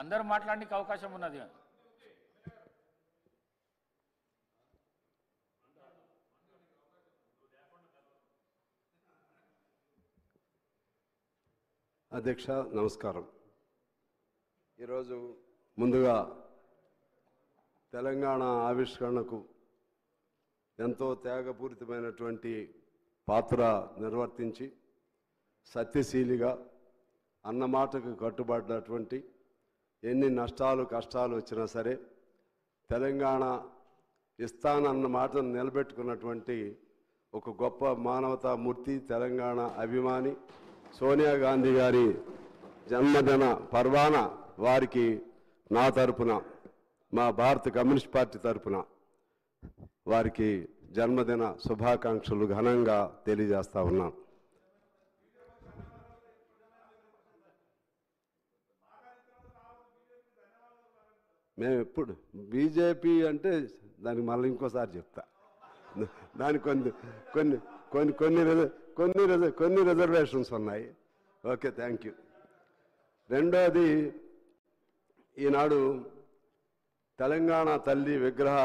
అందరూ మాట్లాడడానికి అవకాశం ఉన్నది. అధ్యక్ష నమస్కారం. ఈరోజు ముందుగా తెలంగాణ ఆవిష్కరణకు ఎంతో త్యాగపూరితమైనటువంటి పాత్ర నిర్వర్తించి సత్యశీలిగా అన్నమాటకు కట్టుబడినటువంటి ఎన్ని నష్టాలు కష్టాలు వచ్చినా సరే తెలంగాణ ఇస్తానన్న మాటను నిలబెట్టుకున్నటువంటి ఒక గొప్ప మానవతామూర్తి, తెలంగాణ అభిమాని సోనియా గాంధీ గారి జన్మదిన పర్వాన వారికి నా తరపున, మా భారత కమ్యూనిస్ట్ పార్టీ తరపున వారికి జన్మదిన శుభాకాంక్షలు ఘనంగా తెలియజేస్తా ఉన్నాను. మేము ఎప్పుడు బీజేపీ అంటే దానికి మళ్ళీ ఇంకోసారి చెప్తా, దానికి కొన్ని రిజర్వేషన్స్ ఉన్నాయి. Okay, thank you. రెండోది, ఈనాడు తెలంగాణ తల్లి విగ్రహ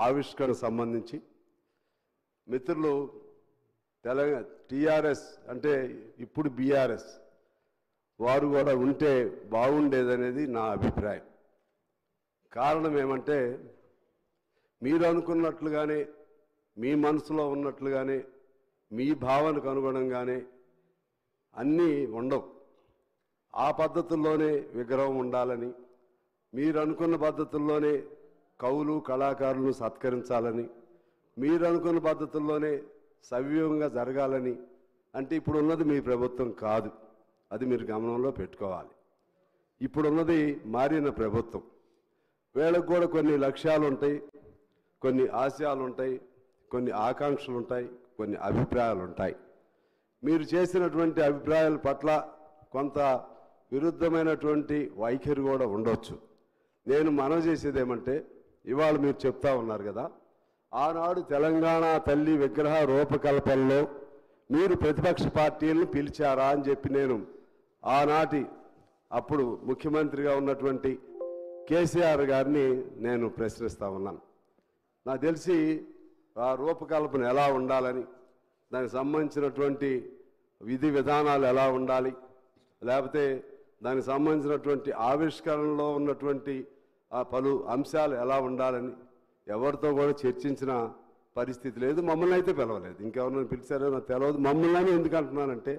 ఆవిష్కరణ సంబంధించి మిత్రులు టీఆర్ఎస్ అంటే ఇప్పుడు బీఆర్ఎస్ వారు కూడా ఉంటే బాగుండేదనేది నా అభిప్రాయం. కారణం ఏమంటే, మీరు అనుకున్నట్లుగానే మీ మనసులో ఉన్నట్లుగానే మీ భావనకు అనుగుణంగానే అన్నీ ఉండవు. ఆ పద్ధతుల్లోనే విగ్రహం ఉండాలని, మీరు అనుకున్న పద్ధతుల్లోనే కవులు కళాకారులను సత్కరించాలని, మీరు అనుకున్న పద్ధతుల్లోనే సవ్యంగా జరగాలని అంటే ఇప్పుడు ఉన్నది మీ ప్రభుత్వం కాదు. అది మీరు గమనంలో పెట్టుకోవాలి. ఇప్పుడున్నది మారిన ప్రభుత్వం. వీళ్ళకు కూడా కొన్ని లక్ష్యాలు ఉంటాయి, కొన్ని ఆశయాలు ఉంటాయి, కొన్ని ఆకాంక్షలు ఉంటాయి, కొన్ని అభిప్రాయాలు ఉంటాయి. మీరు చేసినటువంటి అభిప్రాయాల పట్ల కొంత విరుద్ధమైనటువంటి వైఖరి కూడా ఉండొచ్చు. నేను మనవి చేసేది ఏమంటే, ఇవాళ మీరు చెప్తా ఉన్నారు కదా, ఆనాడు తెలంగాణ తల్లి విగ్రహ రూపకల్పనలో మీరు ప్రతిపక్ష పార్టీలను పిలిచారా అని చెప్పి నేను ఆనాటి అప్పుడు ముఖ్యమంత్రిగా ఉన్నటువంటి కేసీఆర్ గారిని నేను ప్రశ్నిస్తూ ఉన్నాను. నాకు తెలిసి ఆ రూపకల్పన ఎలా ఉండాలని, దానికి సంబంధించినటువంటి విధి విధానాలు ఎలా ఉండాలి, లేకపోతే దానికి సంబంధించినటువంటి ఆవిష్కరణలో ఉన్నటువంటి ఆ పలు అంశాలు ఎలా ఉండాలని ఎవరితో కూడా చర్చించిన పరిస్థితి లేదు. మమ్మల్ని అయితే పిలవలేదు. ఇంకెవరినైనా పిలిచారో నాకు తెలియదు. మమ్మల్ని ఎందుకు అంటున్నానంటే,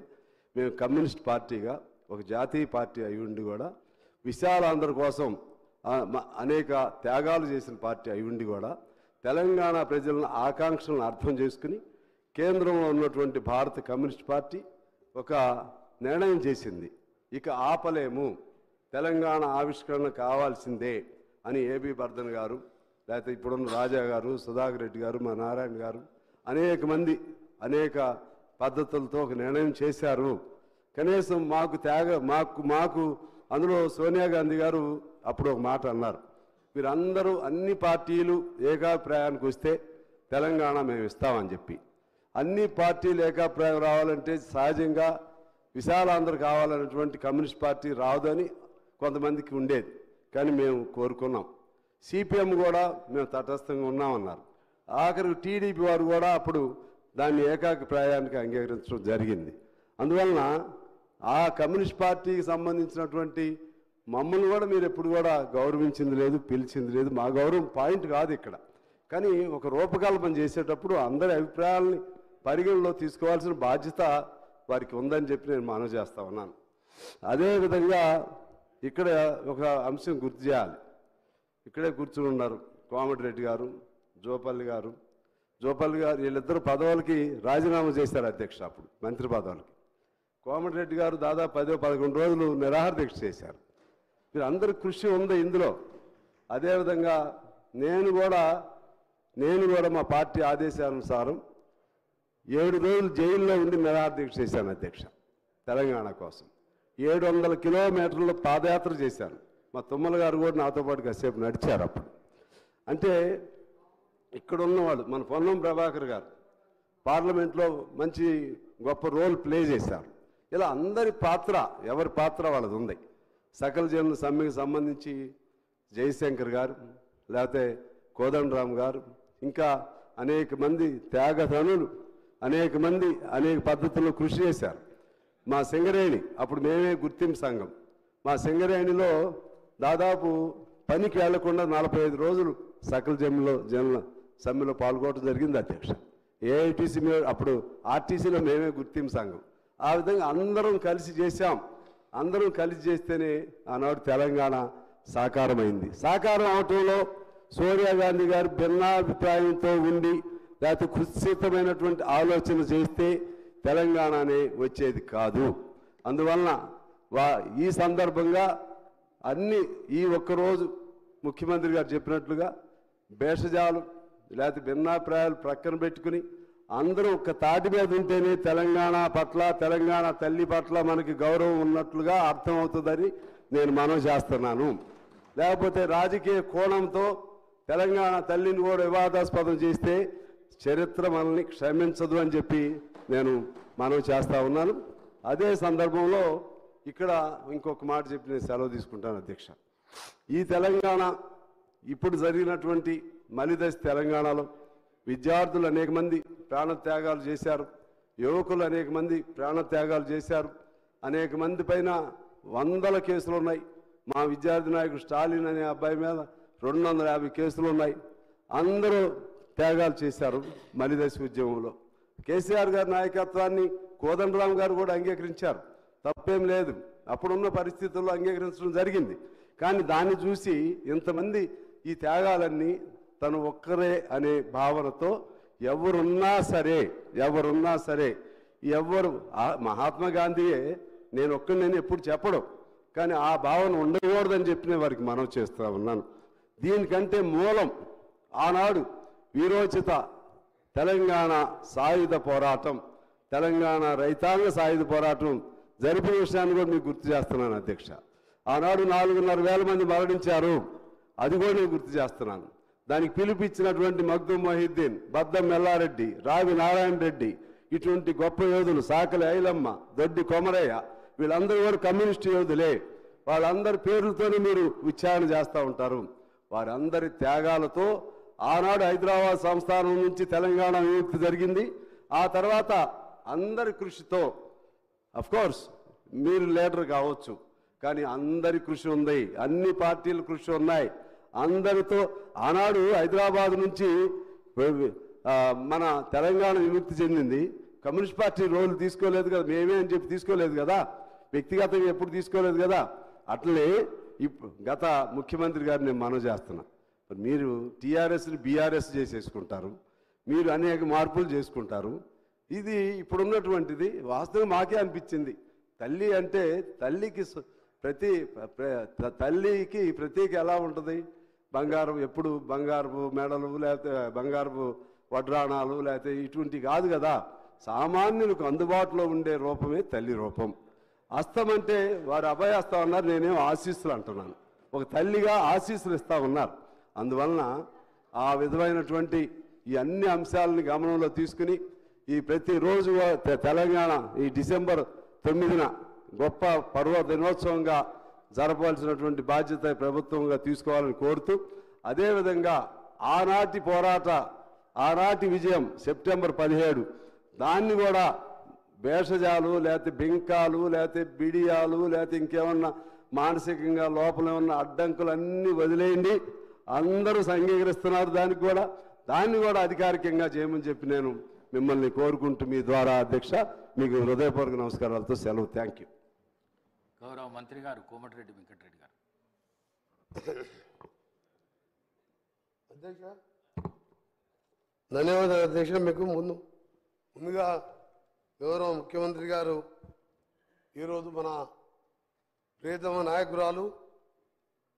మేము కమ్యూనిస్ట్ పార్టీగా ఒక జాతీయ పార్టీ అయి ఉండి కూడా విశాలాంధ్ర కోసం అనేక త్యాగాలు చేసిన పార్టీ అయి ఉండి కూడా తెలంగాణ ప్రజల ఆకాంక్షలను అర్థం చేసుకుని కేంద్రంలో ఉన్నటువంటి భారత కమ్యూనిస్ట్ పార్టీ ఒక నిర్ణయం చేసింది. ఇక ఆపలేము, తెలంగాణ ఆవిష్కరణ కావాల్సిందే అని ఏబీ బర్ధన్ గారు, లేకపోతే ఇప్పుడున్న రాజా గారు, సుధాకర్ రెడ్డి గారు, మా నారాయణ గారు అనేక మంది అనేక పద్ధతులతో ఒక నిర్ణయం చేశారు. కనీసం మాకు అందులో సోనియా గాంధీ గారు అప్పుడు ఒక మాట అన్నారు, మీరందరూ అన్ని పార్టీలు ఏకాభిప్రాయానికి వస్తే తెలంగాణ మేము ఇస్తామని చెప్పి. అన్ని పార్టీలు ఏకాభిప్రాయం రావాలంటే సహజంగా విశాలాంధ్ర కావాలన్నటువంటి కమ్యూనిస్ట్ పార్టీ రాదని కొంతమందికి ఉండేది. కానీ మేము కోరుకున్నాం. సిపిఎం కూడా మేము తటస్థంగా ఉన్నామన్నారు. ఆఖరికి టీడీపీ వారు కూడా అప్పుడు దాన్ని ఏకాభిప్రాయానికి అంగీకరించడం జరిగింది. అందువలన ఆ కమ్యూనిస్ట్ పార్టీకి సంబంధించినటువంటి మమ్మల్ని కూడా మీరు ఎప్పుడు కూడా గౌరవించింది లేదు, పిలిచింది లేదు. మా గౌరవం పాయింట్ కాదు ఇక్కడ. కానీ ఒక రూపకల్పన చేసేటప్పుడు అందరి అభిప్రాయాలని పరిగణలో తీసుకోవాల్సిన బాధ్యత వారికి ఉందని చెప్పి నేను మనవి చేస్తా ఉన్నాను. అదేవిధంగా ఇక్కడ ఒక అంశం గుర్తు చేయాలి. ఇక్కడే కూర్చుని ఉన్నారు కోమటిరెడ్డి గారు, జోపల్లి గారు వీళ్ళిద్దరు పదవులకి రాజీనామా చేశారు అధ్యక్ష. అప్పుడు మంత్రి పదవులకి కోమటిరెడ్డి గారు దాదాపు 10-11 రోజులు నిరాహార దీక్ష చేశారు. మీరు అందరి కృషి ఉంది ఇందులో. అదేవిధంగా నేను కూడా మా పార్టీ ఆదేశానుసారం 7 రోజులు జైల్లో ఉండి నిరాహార దీక్ష చేశాను అధ్యక్ష, తెలంగాణ కోసం. 700 కిలోమీటర్లు పాదయాత్ర చేశాను. మా తుమ్మల గారు కూడా నాతో పాటు కాసేపు నడిచారు అప్పుడు. అంటే ఇక్కడ ఉన్నవాళ్ళు మన పొన్నం ప్రభాకర్ గారు పార్లమెంట్లో మంచి గొప్ప రోల్ ప్లే చేశారు. ఇలా అందరి పాత్ర, ఎవరి పాత్ర వాళ్ళది ఉంది. సకల జనుల సమ్మెకి సంబంధించి జయశంకర్ గారు, లేకపోతే కోదండరామ్ గారు, ఇంకా అనేక మంది త్యాగధనులు అనేక మంది అనేక పద్ధతుల్లో కృషి చేశారు. మా సింగరేణి అప్పుడు మేమే గుర్తింపు సంఘం. మా సింగరేణిలో దాదాపు పనికి వెళ్లకుండా 45 రోజులు సకల జనుల సమ్మెలో పాల్గొనడం జరిగింది అధ్యక్ష. ఏఐటీసీ అప్పుడు ఆర్టీసీలో మేమే గుర్తింపు సంఘం. ఆ విధంగా అందరం కలిసి చేశాం. అందరం కలిసి చేస్తేనే ఆనాడు తెలంగాణ సాకారమైంది. సాకారం అవటంలో సోనియా గాంధీ గారు భిన్నాభిప్రాయంతో ఉండి లేకపోతే కుత్సితమైనటువంటి ఆలోచన చేస్తే తెలంగాణనే వచ్చేది కాదు. అందువలన ఈ సందర్భంగా అన్ని ఈ ఒక్కరోజు ముఖ్యమంత్రి గారు చెప్పినట్లుగా భేషజాలు లేకపోతే భిన్నాభిప్రాయాలు ప్రక్కన పెట్టుకుని అందరూ ఒక్క తాటి మీద ఉంటేనే తెలంగాణ పట్ల, తెలంగాణ తల్లి పట్ల మనకి గౌరవం ఉన్నట్లుగా అర్థమవుతుందని నేను మనవి చేస్తున్నాను. లేకపోతే రాజకీయ కోణంతో తెలంగాణ తల్లిని కూడా వివాదాస్పదం చేస్తే చరిత్ర మనల్ని క్షమించదు అని చెప్పి నేను మనవి చేస్తా ఉన్నాను. అదే సందర్భంలో ఇక్కడ ఇంకొక మాట చెప్పి నేను సెలవు తీసుకుంటాను అధ్యక్ష. ఈ తెలంగాణ ఇప్పుడు జరిగినటువంటి మలిదశ తెలంగాణలో విద్యార్థులు అనేక మంది ప్రాణత్యాగాలు చేశారు, యువకులు అనేక మంది ప్రాణత్యాగాలు చేశారు. అనేక మంది పైన 100 కేసులు ఉన్నాయి. మా విద్యార్థి నాయకుడు స్టాలిన్ అనే అబ్బాయి మీద 250 కేసులు ఉన్నాయి. అందరూ త్యాగాలు చేశారు మలిదశ ఉద్యమంలో. కేసీఆర్ గారి నాయకత్వాన్ని కోదండరామ్ గారు కూడా అంగీకరించారు, తప్పేం లేదు. అప్పుడున్న పరిస్థితుల్లో అంగీకరించడం జరిగింది. కానీ దాన్ని చూసి ఇంతమంది ఈ త్యాగాలన్నీ తను ఒక్కరే అనే భావనతో ఎవరున్నా సరే ఎవరు మహాత్మా గాంధీయే నేను ఒక్కడిని ఎప్పుడు చెప్పడం, కానీ ఆ భావన ఉండకూడదని చెప్పిన వారికి మనం చేస్తూ ఉన్నాను. దీనికంటే మూలం ఆనాడు వీరోచిత తెలంగాణ సాయుధ పోరాటం, తెలంగాణ రైతాంగ సాయుధ పోరాటం జరిపిన విషయాన్ని కూడా మీకు గుర్తు చేస్తున్నాను అధ్యక్ష. ఆనాడు 4,500 మంది మరణించారు, అది కూడా నేను గుర్తు చేస్తున్నాను. దానికి పిలిపించినటువంటి మగ్దుం మొహిద్దీన్, బద్దం మెల్లారెడ్డి, రావి నారాయణ రెడ్డి, ఇటువంటి గొప్ప యోధులు, సాకలి ఐలమ్మ, దొడ్డి కొమరయ్య, వీళ్ళందరూ కూడా కమ్యూనిస్టు యోధులే. వాళ్ళందరి పేర్లతోనే మీరు విచారణ చేస్తూ ఉంటారు. వారందరి త్యాగాలతో ఆనాడు హైదరాబాద్ సంస్థానం నుంచి తెలంగాణ విముక్తి జరిగింది. ఆ తర్వాత అందరి కృషితో, అఫ్కోర్స్ మీరు లీడర్ కావచ్చు, కానీ అందరి కృషి ఉంది, అన్ని పార్టీల కృషి ఉన్నాయి. అందరితో ఆనాడు హైదరాబాద్ నుంచి మన తెలంగాణ విముక్తి చెందింది. కమ్యూనిస్ట్ పార్టీ రోల్ తీసుకోలేదు కదా, మేమే అని చెప్పి తీసుకోలేదు కదా, వ్యక్తిగతంగా ఎప్పుడు తీసుకోలేదు కదా. అట్లనే గత ముఖ్యమంత్రి గారిని నేను మనవి చేస్తున్నా, మీరు టీఆర్ఎస్ని బీఆర్ఎస్ చేసేసుకుంటారు, మీరు అనేక మార్పులు చేసుకుంటారు. ఇది ఇప్పుడున్నటువంటిది వాస్తవం మాకే అనిపించింది. తల్లి అంటే తల్లికి తల్లికి ప్రతీక ఎలా ఉంటుంది? బంగారం, ఎప్పుడు బంగారపు మెడలు లేకపోతే బంగారపు వడ్రాణాలు లేకపోతే ఇటువంటి కాదు కదా. సామాన్యులకు అందుబాటులో ఉండే రూపమే తల్లి రూపం. హస్తం అంటే వారు అభయహస్తం అన్నారు, నేనేం ఆశీస్సులు అంటున్నాను. ఒక తల్లిగా ఆశీస్సులు ఇస్తా ఉన్నారు. అందువలన ఆ విధమైనటువంటి ఈ అన్ని అంశాలని గమనంలో తీసుకుని ఈ ప్రతిరోజు తెలంగాణ ఈ డిసెంబర్ 9న గొప్ప పర్వ దినోత్సవంగా జరపవలసినటువంటి బాధ్యత ప్రభుత్వంగా తీసుకోవాలని కోరుతూ, అదేవిధంగా ఆనాటి విజయం సెప్టెంబర్ 17 దాన్ని కూడా భేషజాలు లేకపోతే బింకాలు లేకపోతే బిడియాలు లేకపోతే ఇంకేమన్నా మానసికంగా లోపల ఉన్న అడ్డంకులన్నీ వదిలేయండి. అందరూ అంగీకరిస్తున్నారు దాన్ని కూడా అధికారికంగా చేయమని చెప్పి నేను మిమ్మల్ని కోరుకుంటూ మీ ద్వారా అధ్యక్ష మీకు హృదయపూర్వక నమస్కారాలతో సెలవు. Thank you. గౌరవ మంత్రి గారు కోమటిరెడ్డి వెంకటరెడ్డి గారు. అధ్యక్ష ధన్యవాదాలు అధ్యక్ష. మీకు ముందుగా గౌరవ ముఖ్యమంత్రి గారు ఈరోజు మన ప్రియతమ నాయకురాలు